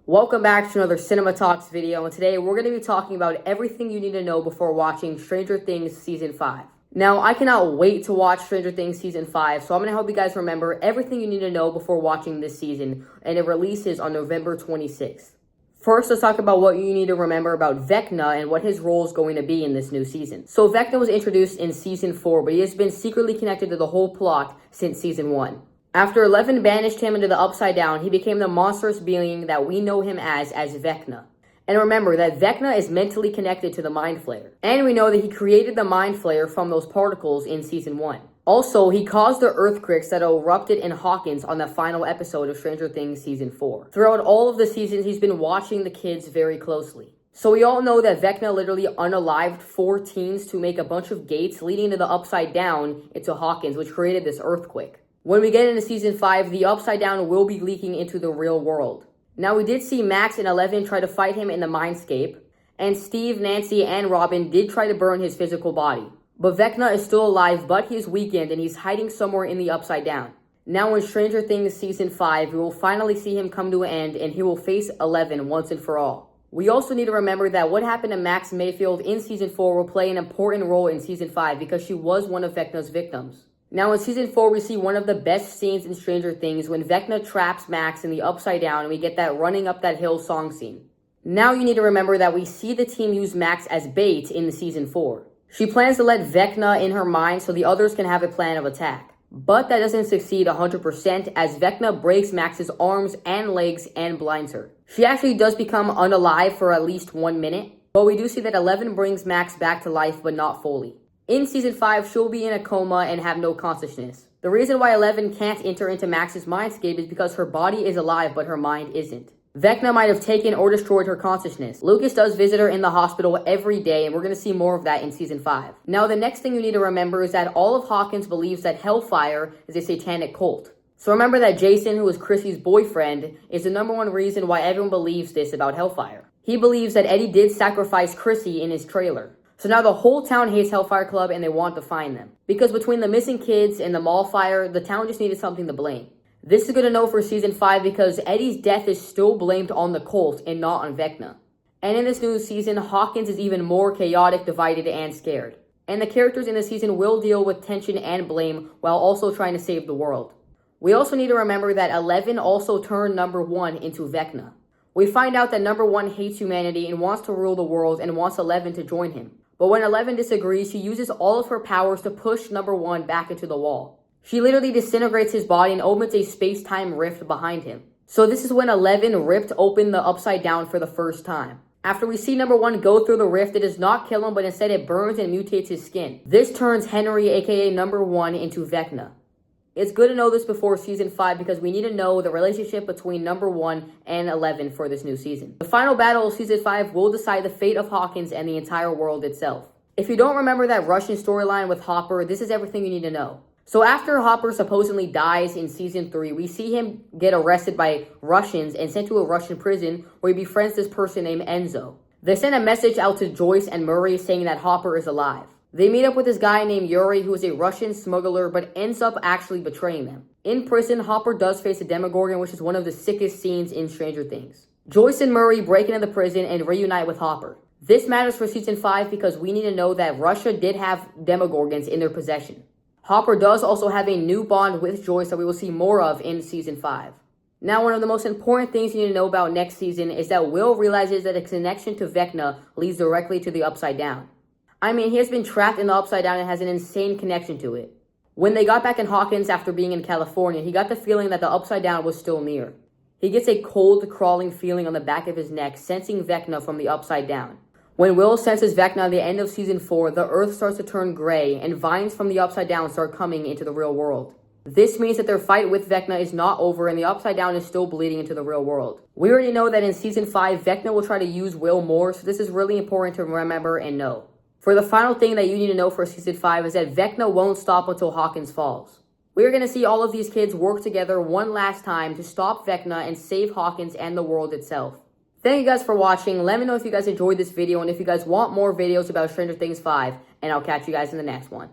Welcome back to another Cinema Talks video, and today we're going to be talking about everything you need to know before watching Stranger Things Season 5. Now, I cannot wait to watch Stranger Things Season 5, so I'm going to help you guys remember everything you need to know before watching this season, and it releases on November 26th. First, let's talk about what you need to remember about Vecna and what his role is going to be in this new season. So Vecna was introduced in Season 4, but he has been secretly connected to the whole plot since Season 1. After Eleven banished him into the Upside Down, he became the monstrous being that we know him as Vecna. And remember that Vecna is mentally connected to the Mind Flayer. And we know that he created the Mind Flayer from those particles in Season 1. Also, he caused the earthquakes that erupted in Hawkins on the final episode of Stranger Things Season 4. Throughout all of the seasons, he's been watching the kids very closely. So we all know that Vecna literally unalived 4 teens to make a bunch of gates leading to the Upside Down into Hawkins, which created this earthquake. When we get into Season 5, the Upside Down will be leaking into the real world. Now, we did see Max and Eleven try to fight him in the Mindscape, and Steve, Nancy, and Robin did try to burn his physical body. But Vecna is still alive, but he is weakened, and he's hiding somewhere in the Upside Down. Now in Stranger Things Season 5, we will finally see him come to an end, and he will face Eleven once and for all. We also need to remember that what happened to Max Mayfield in Season 4 will play an important role in Season 5 because she was one of Vecna's victims. Now in Season 4, we see one of the best scenes in Stranger Things when Vecna traps Max in the Upside Down and we get that running up that hill song scene. Now you need to remember that we see the team use Max as bait in Season 4. She plans to let Vecna in her mind so the others can have a plan of attack. But that doesn't succeed 100% as Vecna breaks Max's arms and legs and blinds her. She actually does become unalive for at least 1 minute, but we do see that Eleven brings Max back to life but not fully. In Season 5, she'll be in a coma and have no consciousness. The reason why Eleven can't enter into Max's mindscape is because her body is alive but her mind isn't. Vecna might have taken or destroyed her consciousness. Lucas does visit her in the hospital every day, and we're going to see more of that in Season 5. Now, the next thing you need to remember is that all of Hawkins believes that Hellfire is a satanic cult. So remember that Jason, who is Chrissy's boyfriend, is the #1 reason why everyone believes this about Hellfire. He believes that Eddie did sacrifice Chrissy in his trailer. So now the whole town hates Hellfire Club and they want to find them. Because between the missing kids and the mall fire, the town just needed something to blame. This is good to know for Season 5 because Eddie's death is still blamed on the cult and not on Vecna. And in this new season, Hawkins is even more chaotic, divided, and scared. And the characters in the season will deal with tension and blame while also trying to save the world. We also need to remember that Eleven also turned #1 into Vecna. We find out that #1 hates humanity and wants to rule the world and wants Eleven to join him. But when Eleven disagrees, she uses all of her powers to push #1 back into the wall. She literally disintegrates his body and opens a space-time rift behind him. So this is when Eleven ripped open the Upside Down for the first time. After we see #1 go through the rift, it does not kill him, but instead it burns and mutates his skin. This turns Henry, aka #1, into Vecna. It's good to know this before Season 5 because we need to know the relationship between #1 and Eleven for this new season. The final battle of Season 5 will decide the fate of Hawkins and the entire world itself. If you don't remember that Russian storyline with Hopper, this is everything you need to know. So after Hopper supposedly dies in Season 3, we see him get arrested by Russians and sent to a Russian prison where he befriends this person named Enzo. They send a message out to Joyce and Murray saying that Hopper is alive. They meet up with this guy named Yuri who is a Russian smuggler but ends up actually betraying them. In prison, Hopper does face a Demogorgon, which is one of the sickest scenes in Stranger Things. Joyce and Murray break into the prison and reunite with Hopper. This matters for Season 5 because we need to know that Russia did have Demogorgons in their possession. Hopper does also have a new bond with Joyce that we will see more of in Season 5. Now, one of the most important things you need to know about next season is that Will realizes that a connection to Vecna leads directly to the Upside Down. I mean, he has been trapped in the Upside Down and has an insane connection to it. When they got back in Hawkins after being in California, he got the feeling that the Upside Down was still near. He gets a cold, crawling feeling on the back of his neck, sensing Vecna from the Upside Down. When Will senses Vecna at the end of Season 4, the Earth starts to turn gray, and vines from the Upside Down start coming into the real world. This means that their fight with Vecna is not over, and the Upside Down is still bleeding into the real world. We already know that in Season 5, Vecna will try to use Will more, so this is really important to remember and know. For the final thing that you need to know for Season 5 is that Vecna won't stop until Hawkins falls. We are going to see all of these kids work together one last time to stop Vecna and save Hawkins and the world itself. Thank you guys for watching. Let me know if you guys enjoyed this video and if you guys want more videos about Stranger Things 5, and I'll catch you guys in the next one.